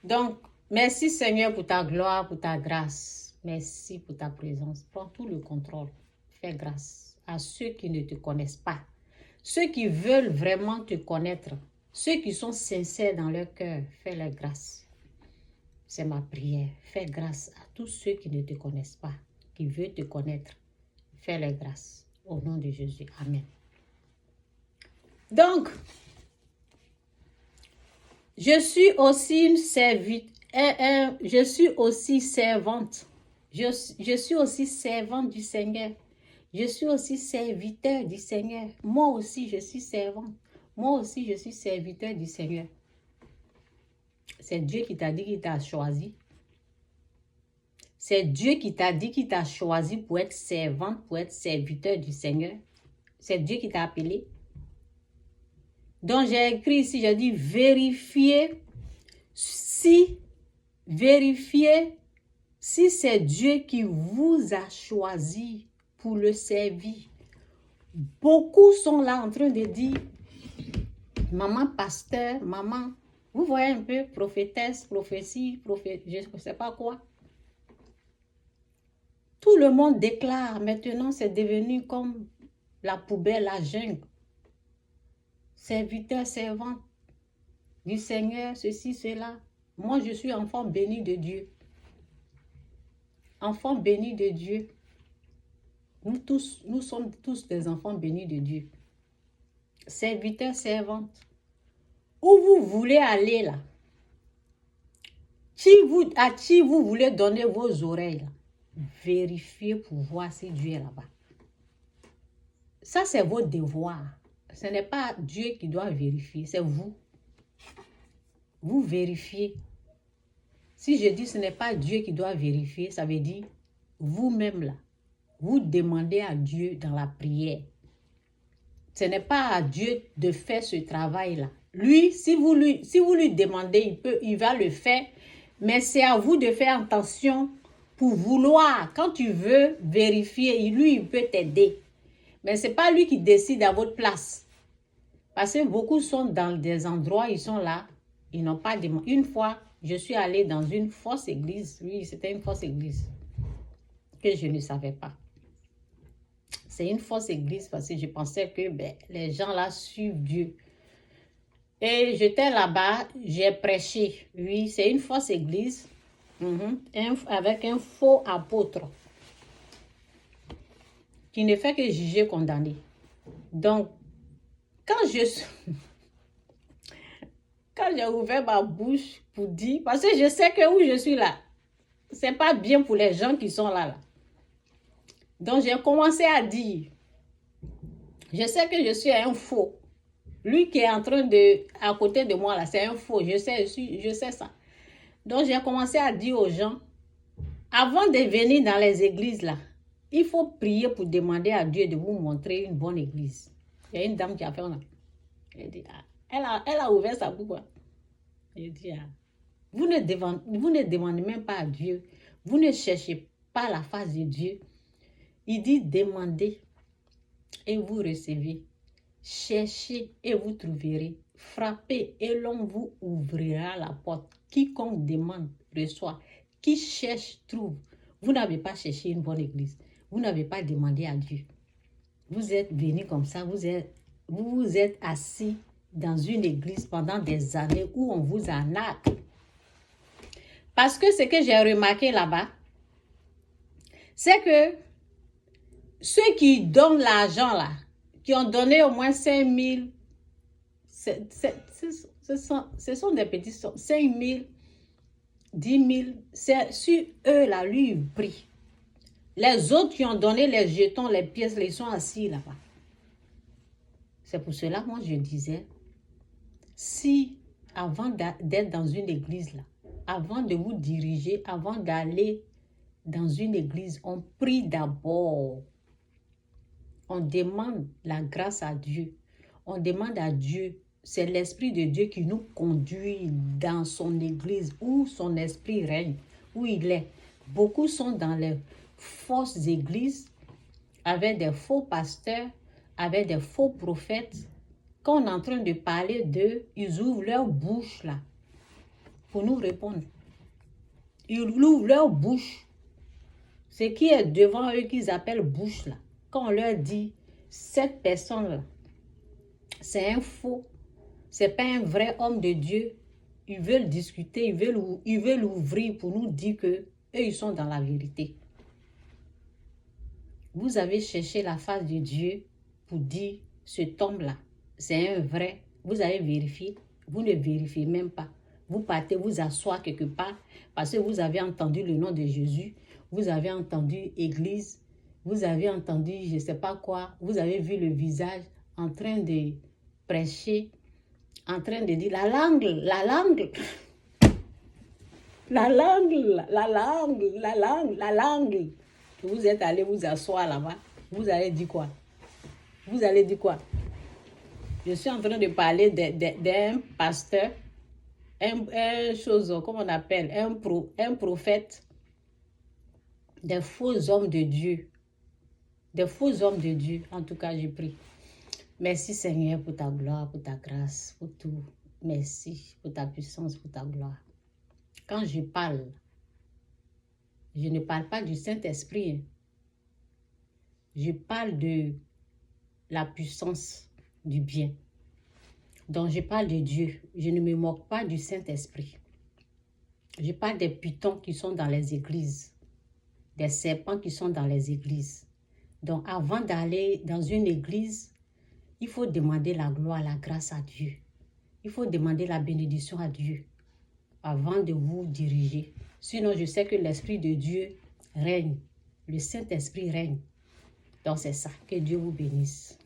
Donc, merci Seigneur pour ta gloire, pour ta grâce. Merci pour ta présence. Prends tout le contrôle. Fais grâce à ceux qui ne te connaissent pas. Ceux qui veulent vraiment te connaître. Ceux qui sont sincères dans leur cœur. Fais-leur grâce. C'est ma prière. Fais grâce à tous ceux qui ne te connaissent pas, qui veulent te connaître. Fais-leur grâce. Au nom de Jésus. Amen. Donc, je suis aussi une je suis aussi servante. Je suis aussi servante du Seigneur. Je suis aussi serviteur du Seigneur. Moi aussi, je suis servante. Moi aussi, je suis serviteur du Seigneur. C'est Dieu qui t'a dit qu'il t'a choisi. C'est Dieu qui t'a dit qu'il t'a choisi pour être servante, pour être serviteur du Seigneur. C'est Dieu qui t'a appelé. Donc, j'ai écrit ici, j'ai dit vérifiez si c'est Dieu qui vous a choisi pour le servir. Beaucoup sont là en train de dire, maman pasteur, maman, vous voyez un peu, prophétesse, prophétie, je ne sais pas quoi. Tout le monde déclare, maintenant c'est devenu comme la poubelle, la jungle. Serviteur, servante du Seigneur, ceci, cela. Moi, je suis enfant béni de Dieu. Enfant béni de Dieu. Nous sommes tous des enfants bénis de Dieu. Serviteurs, servantes. Où vous voulez aller là? À qui vous voulez donner vos oreilles là? Vérifiez pour voir si Dieu est là-bas. Ça, c'est votre devoir. Ce n'est pas Dieu qui doit vérifier, c'est vous. Vous vérifiez. Si je dis ce n'est pas Dieu qui doit vérifier, ça veut dire vous-même là. Vous demandez à Dieu dans la prière. Ce n'est pas à Dieu de faire ce travail-là. Lui, si vous lui demandez, il va le faire. Mais c'est à vous de faire attention pour vouloir. Quand tu veux vérifier, il peut t'aider. Mais ce n'est pas lui qui décide à votre place. Parce que beaucoup sont dans des endroits, ils sont là, ils n'ont pas demandé. Une fois, je suis allée dans une fausse église. Oui, c'était une fausse église que je ne savais pas. C'est une fausse église parce que je pensais que les gens là suivent Dieu. Et j'étais là-bas, j'ai prêché. Oui, c'est une fausse église avec un faux apôtre qui ne fait que juger, condamner. Donc, quand j'ai ouvert ma bouche pour dire, parce que je sais que où je suis là, c'est pas bien pour les gens qui sont là. Donc, j'ai commencé à dire, je sais que je suis un faux. Lui qui est en train à côté de moi là, c'est un faux. Je sais ça. Donc, j'ai commencé à dire aux gens, avant de venir dans les églises là, il faut prier pour demander à Dieu de vous montrer une bonne église. Il y a une dame qui a fait ça. Elle dit, elle a ouvert sa bouche. Elle dit, vous ne demandez même pas à Dieu. Vous ne cherchez pas la face de Dieu. Il dit, demandez et vous recevez. Cherchez et vous trouverez. Frappez et l'on vous ouvrira la porte. Quiconque demande, reçoit. Qui cherche, trouve. Vous n'avez pas cherché une bonne église. Vous n'avez pas demandé à Dieu. Vous êtes venu comme ça. Vous vous êtes assis dans une église pendant des années où on vous arnaque. Parce que ce que j'ai remarqué là-bas, c'est que ceux qui donnent l'argent là, qui ont donné au moins 5 000, ce sont des petits sommes, 5 000, 10 000, c'est sur eux là, lui, il prie. Les autres qui ont donné les jetons, les pièces, ils sont assis là-bas. C'est pour cela que moi je disais, si avant d'être dans une église là, avant de vous diriger, avant d'aller dans une église, on prie d'abord. On demande la grâce à Dieu. On demande à Dieu. C'est l'Esprit de Dieu qui nous conduit dans son église où son esprit règne, où il est. Beaucoup sont dans les fausses églises avec des faux pasteurs, avec des faux prophètes. Quand on est en train de parler d'eux, ils ouvrent leur bouche là. pour nous répondre. Ils ouvrent leur bouche. Ce qui est devant eux qu'ils appellent bouche là. Quand on leur dit, cette personne-là, c'est un faux, c'est pas un vrai homme de Dieu. Ils veulent discuter, ils veulent ouvrir pour nous dire que eux, ils sont dans la vérité. Vous avez cherché la face de Dieu pour dire, cet homme-là, c'est un vrai. Vous avez vérifié, vous ne vérifiez même pas. Vous partez vous asseoir quelque part parce que vous avez entendu le nom de Jésus, vous avez entendu église, vous avez entendu je ne sais pas quoi, vous avez vu le visage en train de prêcher, en train de dire la langue, la langue. La langue, la langue, la langue, la langue. Vous êtes allé vous asseoir là-bas. Vous allez dire quoi? Vous allez dire quoi? Je suis en train de parler d'un pasteur, un chose, comment on appelle, un prophète, des faux hommes de Dieu. Des faux hommes de Dieu. En tout cas, je prie. Merci Seigneur pour ta gloire, pour ta grâce, pour tout. Merci pour ta puissance, pour ta gloire. Quand je parle, je ne parle pas du Saint-Esprit. Je parle de la puissance du bien. Donc, je parle de Dieu. Je ne me moque pas du Saint-Esprit. Je parle des pitons qui sont dans les églises, des serpents qui sont dans les églises. Donc, avant d'aller dans une église, il faut demander la gloire, la grâce à Dieu. Il faut demander la bénédiction à Dieu avant de vous diriger. Sinon, je sais que l'Esprit de Dieu règne. Le Saint-Esprit règne. Donc, c'est ça. Que Dieu vous bénisse.